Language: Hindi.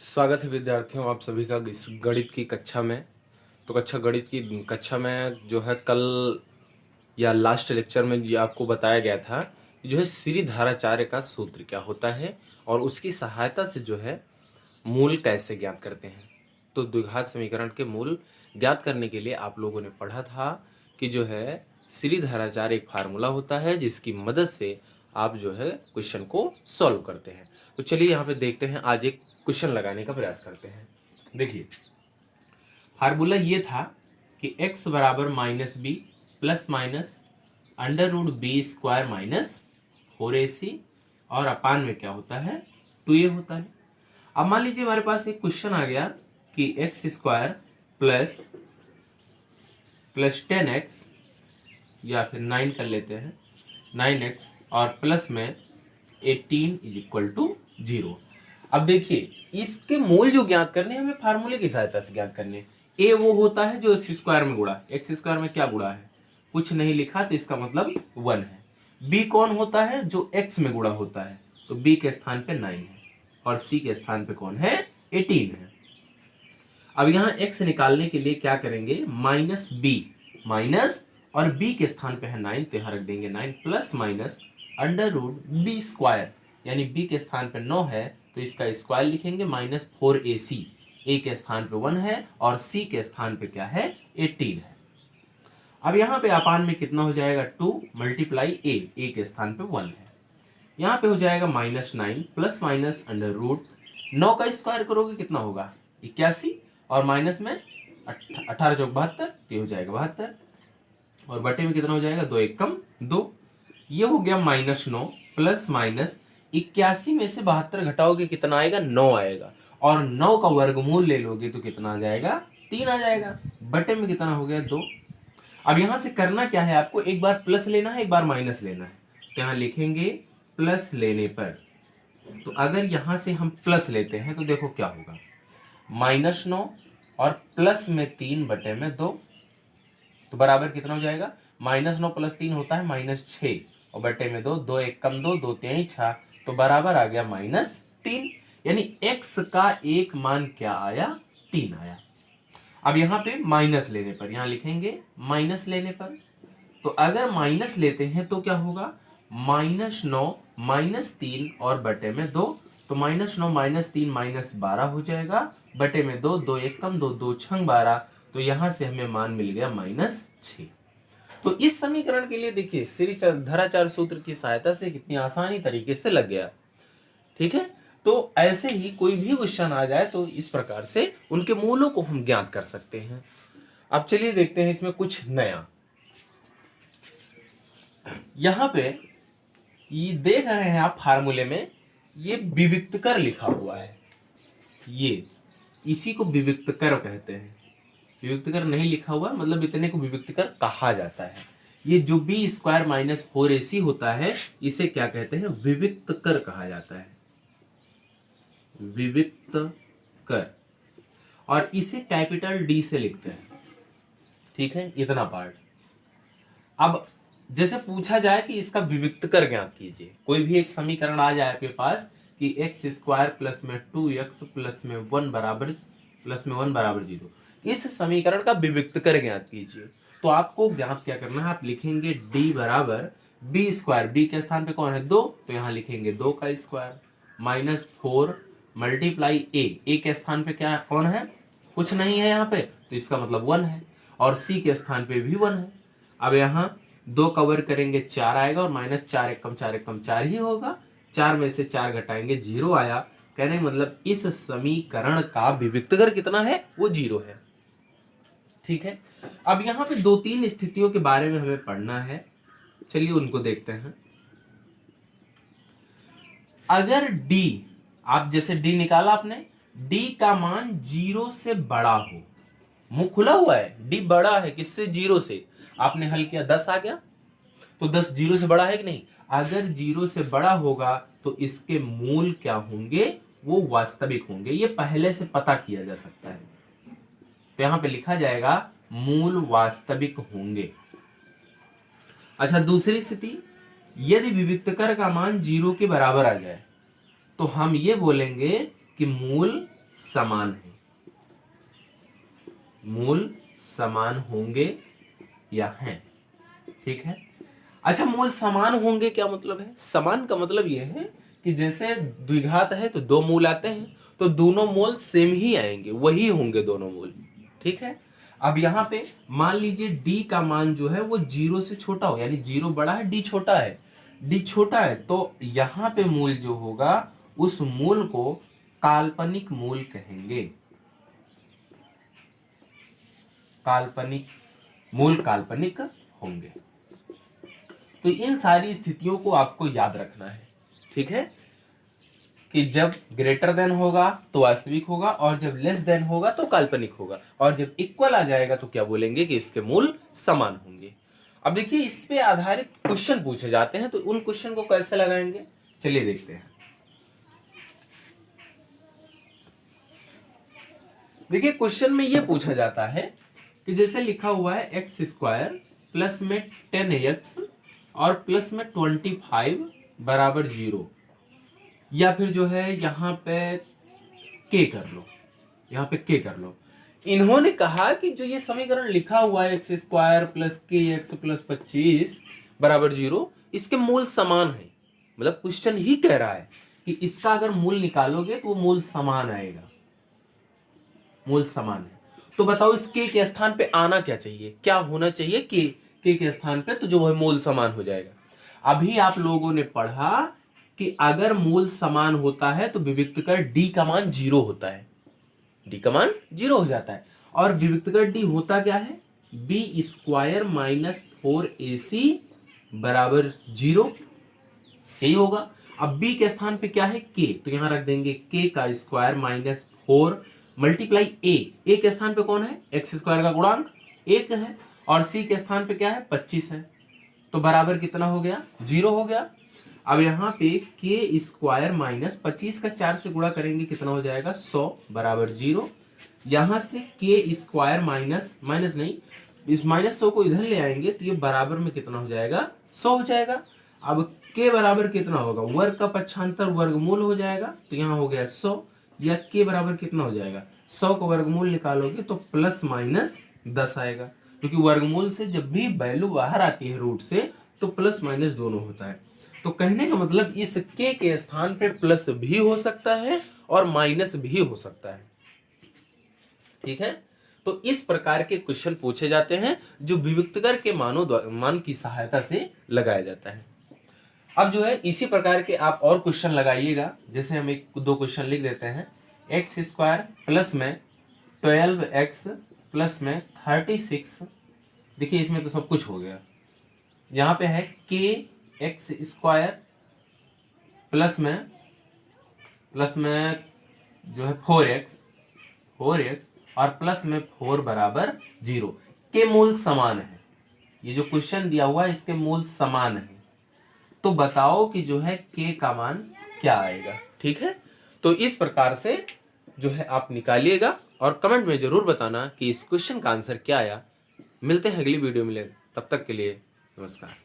स्वागत है विद्यार्थियों आप सभी का इस गणित की कक्षा में। तो गणित की कक्षा में जो है कल या लास्ट लेक्चर में ये आपको बताया गया था कि जो है श्री धाराचार्य का सूत्र क्या होता है और उसकी सहायता से जो है मूल कैसे ज्ञात करते हैं। तो द्विघात समीकरण के मूल ज्ञात करने के लिए आप लोगों ने पढ़ा था कि जो है श्री धाराचार्य एक फार्मूला होता है जिसकी मदद से आप जो है क्वेश्चन को सॉल्व करते हैं। तो चलिए यहाँ पे देखते हैं, आज एक क्वेश्चन लगाने का प्रयास करते हैं। देखिए फार्मूला ये था कि x बराबर minus B plus minus under root B square minus 4ac और अपान में क्या होता है 2a होता है। अब मान लीजिए हमारे पास एक क्वेश्चन आ गया कि एक्स स्क्वायर प्लस 10x या फिर 9 कर लेते हैं 9x और प्लस में 18 इज इक्वल टू 0। अब देखिए इसके मूल जो ज्ञात करने हमें फार्मूले की सहायता से ज्ञात करने। ए वो होता है जो एक्स स्क्वायर में गुणा, एक्स स्क्वायर में क्या गुणा है कुछ नहीं लिखा तो इसका मतलब 1 है। बी कौन होता है जो एक्स में गुणा होता है, तो बी के स्थान पे 9 है और सी के स्थान पे कौन है 18 है। अब यहाँ x निकालने के लिए क्या करेंगे माइनस बी, माइनस और b के स्थान पे है 9 तो यहाँ रख देंगे 9 plus minus under root B square यानी b के स्थान पे 9 है तो इसका स्क्वायर लिखेंगे माइनस 4ac, a के स्थान पे 1 है और c के स्थान पे क्या है 18 है। अब यहाँ पे अपान में कितना हो जाएगा 2 मल्टीप्लाई a के स्थान पे 1 है। यहाँ पे हो जाएगा minus 9 plus minus under root 9 का स्क्वायर करोगे कितना होगा 81 और माइनस में 18 चौक 72 तो हो जाएगा 72 और बटे में कितना हो जाएगा 2 एक कम 2। ये हो गया माइनस 9 प्लस माइनस 81 में से 72 घटाओगे कितना आएगा 9 आएगा और 9 का वर्गमूल ले लोगे तो कितना आ जाएगा 3 आ जाएगा। बटे में कितना हो गया 2। अब यहां से करना क्या है आपको, एक बार प्लस लेना है एक बार माइनस लेना है। तो यहाँ लिखेंगे प्लस लेने पर, तो अगर यहां से हम प्लस लेते हैं तो देखो क्या होगा माइनस 9 और प्लस में 3 बटे में 2 तो बराबर कितना हो जाएगा माइनस 9 प्लस 3 होता है माइनस 6 और बटे में 2 2 एक कम 2 2 3 6 तो बराबर आ गया माइनस 3 यानी x का एक मान क्या आया 3 आया। अब यहाँ पे माइनस लेने पर यहाँ लिखेंगे माइनस लेने पर, तो अगर माइनस लेते हैं तो क्या होगा माइनस 9 माइनस 3 और बटे में 2 तो माइनस 9 माइनस 3 माइनस 12 हो जाएगा बटे में 2 2 एक कम 2 2 छंग 12 तो यहां से हमें मान मिल गया माइनस 6। तो इस समीकरण के लिए देखिए श्री धाराचार्य सूत्र की सहायता से कितनी आसानी तरीके से लग गया। ठीक है, तो ऐसे ही कोई भी क्वेश्चन आ जाए तो इस प्रकार से उनके मूलों को हम ज्ञात कर सकते हैं। अब चलिए देखते हैं इसमें कुछ नया। यहां पे ये देख रहे हैं आप फार्मूले में ये विविक्तकर लिखा हुआ है, ये इसी को विविक्तकर कहते हैं। विविक्तकर नहीं लिखा हुआ मतलब इतने को विविक्तकर कहा जाता है। ये जो बी स्क्वायर माइनस 4ac होता है इसे क्या कहते हैं विविक्तकर कहा जाता है, विविक्तकर, और इसे कैपिटल डी से लिखते हैं। ठीक है, इतना पार्ट। अब जैसे पूछा जाए कि इसका विविक्तकर ज्ञात कीजिए, कोई भी एक समीकरण आ जाए आपके पास कि एक्स स्क्वायर प्लस में 2x प्लस में 1 बराबर 0, इस समीकरण का विविक्तकर ज्ञात कीजिए। तो आपको ज्ञात क्या करना है, आप लिखेंगे d बराबर बी स्क्वायर, बी के स्थान पे कौन है 2 तो यहाँ लिखेंगे 2 का स्क्वायर माइनस 4 मल्टीप्लाई ए के स्थान पे क्या कौन है कुछ नहीं है यहाँ पे तो इसका मतलब 1 है और सी के स्थान पे भी 1 है। अब यहाँ 2 कवर करेंगे 4 आएगा और माइनस 4 एक कम 4 ही होगा, 4 में से 4 घटाएंगे 0 आया। कहने मतलब इस समीकरण का विविक्तकर कितना है वो 0 है। ठीक है, अब यहाँ पे 2-3 स्थितियों के बारे में हमें पढ़ना है, चलिए उनको देखते हैं। अगर d, आप जैसे d निकाला आपने, d का मान 0 से बड़ा हो, मुंह खुला हुआ है, d बड़ा है किससे 0 से, आपने हल किया 10 आ गया तो 10 0 से बड़ा है कि नहीं, अगर 0 से बड़ा होगा तो इसके मूल क्या होंगे वो वास्तविक होंगे, ये पहले से पता किया जा सकता है। तो यहां पे लिखा जाएगा मूल वास्तविक होंगे। अच्छा, दूसरी स्थिति, यदि विविक्तकर का मान 0 के बराबर आ जाए तो हम ये बोलेंगे कि मूल समान है, मूल समान होंगे या हैं। ठीक है। अच्छा, मूल समान होंगे क्या मतलब है? समान का मतलब यह है कि जैसे द्विघात है तो दो मूल आते हैं, तो दोनों मूल सेम ही आएंगे, वही होंगे दोनों मूल। ठीक है। अब यहाँ पे मान लीजिए d का मान जो है वो 0 से छोटा हो, यानी 0 बड़ा है, d छोटा है, d छोटा है, तो यहाँ पे मूल जो होगा उस मूल को काल्पनिक मूल कहेंगे। काल्पनिक मूल काल्पनिक होंगे। तो इन सारी स्थितियों को आपको याद रखना है। ठीक है, कि जब ग्रेटर देन होगा तो वास्तविक होगा, और जब लेस देन होगा तो काल्पनिक होगा, और जब इक्वल आ जाएगा तो क्या बोलेंगे कि इसके मूल समान होंगे। अब देखिए, इस पे आधारित क्वेश्चन पूछे जाते हैं, तो उन क्वेश्चन को कैसे लगाएंगे चलिए देखते हैं। देखिए, क्वेश्चन में यह पूछा जाता है कि जैसे लिखा हुआ है एक्स स्क्वायर प्लस में 10x और प्लस में 25 बराबर 0, या फिर जो है यहाँ पे k कर लो, यहाँ पे k कर लो। इन्होंने कहा कि जो ये समीकरण लिखा हुआ है एक्स स्क्वायर प्लस के एक्स प्लस 25 बराबर 0, इसके मूल समान है। मतलब क्वेश्चन ही कह रहा है कि इसका अगर मूल निकालोगे तो वो मूल समान आएगा, मूल समान है। तो बताओ इस के स्थान पे आना क्या चाहिए, क्या होना चाहिए के स्थान पे, तो जो है मूल समान हो जाएगा। अभी आप लोगों ने पढ़ा कि अगर मूल समान होता है तो विविक्त कर d का मान 0 होता है, d का मान 0 हो जाता है, और विविक्त कर d होता क्या है, b स्क्वायर माइनस 4ac बराबर 0, यही होगा। अब b के स्थान पे क्या है k, तो यहां रख देंगे k का स्क्वायर माइनस 4 मल्टीप्लाई a के स्थान पे कौन है, एक्स स्क्वायर का गुणांक 1 है, और c के स्थान पे क्या है 25 है, तो बराबर कितना हो गया 0 हो गया। अब यहाँ पे के स्क्वायर माइनस 25 का 4 से गुणा करेंगे कितना हो जाएगा 100 बराबर 0। यहाँ से के स्क्वायर माइनस नहीं, इस -100 को इधर ले आएंगे तो ये बराबर में कितना हो जाएगा 100 हो जाएगा। अब के बराबर कितना होगा, वर्ग का पक्षांतर वर्गमूल हो जाएगा, तो यहाँ हो गया 100, या के बराबर कितना हो जाएगा 100 का वर्गमूल निकालोगे तो प्लस माइनस 10 आएगा, क्योंकि वर्गमूल से जब भी वैल्यू बाहर आती है रूट से तो प्लस माइनस दोनों होता है। तो कहने का मतलब इस के स्थान पे प्लस भी हो सकता है और माइनस भी हो सकता है। ठीक है, तो इस प्रकार के क्वेश्चन पूछे जाते हैं जो विविक्तकर के मान की सहायता से लगाया जाता है। अब जो है इसी प्रकार के आप और क्वेश्चन लगाइएगा। जैसे हम एक दो क्वेश्चन लिख देते हैं, एक्स स्क्वायर प्लस में 12x प्लस में 36, देखिए इसमें तो सब कुछ हो गया। यहाँ पे है के एक्स स्क्वायर प्लस में जो है 4x और प्लस में 4 बराबर 0 के मूल समान है। ये जो क्वेश्चन दिया हुआ है इसके मूल समान है, तो बताओ कि जो है के का मान क्या आएगा। ठीक है, तो इस प्रकार से जो है आप निकालिएगा और कमेंट में जरूर बताना कि इस क्वेश्चन का आंसर क्या आया। मिलते हैं अगली वीडियो में, तब तक के लिए नमस्कार।